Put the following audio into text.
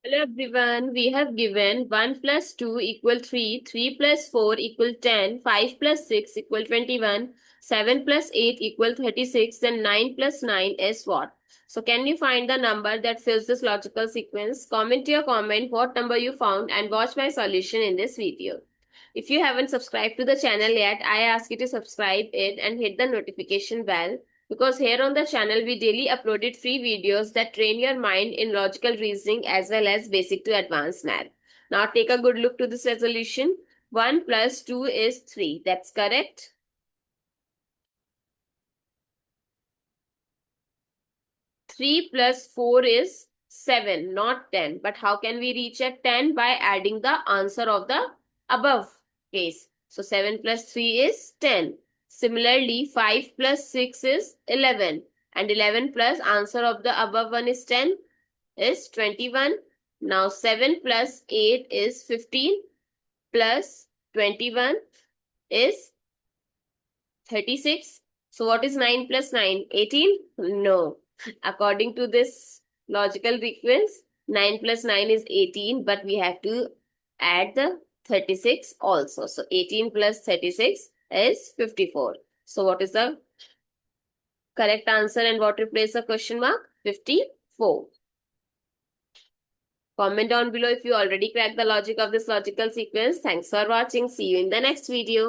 Hello everyone, we have given 1 plus 2 equal 3, 3 plus 4 equal 10, 5 plus 6 equal 21, 7 plus 8 equal 36, then 9 plus 9 is what? So can you find the number that fills this logical sequence? Comment your comment what number you found and watch my solution in this video. If you haven't subscribed to the channel yet, I ask you to subscribe it and hit the notification bell because here on the channel we daily uploaded free videos that train your mind in logical reasoning as well as basic to advanced math. Now take a good look to this resolution. 1 plus 2 is 3. That's correct. 3 plus 4 is 7, not 10. But how can we reach at 10? By adding the answer of the above case. So 7 plus 3 is 10. Similarly, 5 plus 6 is 11. And 11 plus answer of the above one is 10 is 21. Now 7 plus 8 is 15 plus 21 is 36. So what is 9 plus 9? 18? No. According to this logical sequence, 9 plus 9 is 18, but we have to add the 36 also. So 18 plus 36 is 54. So what is the correct answer and what replaces the question mark? 54. Comment down below if you already cracked the logic of this logical sequence. Thanks for watching. See you in the next video.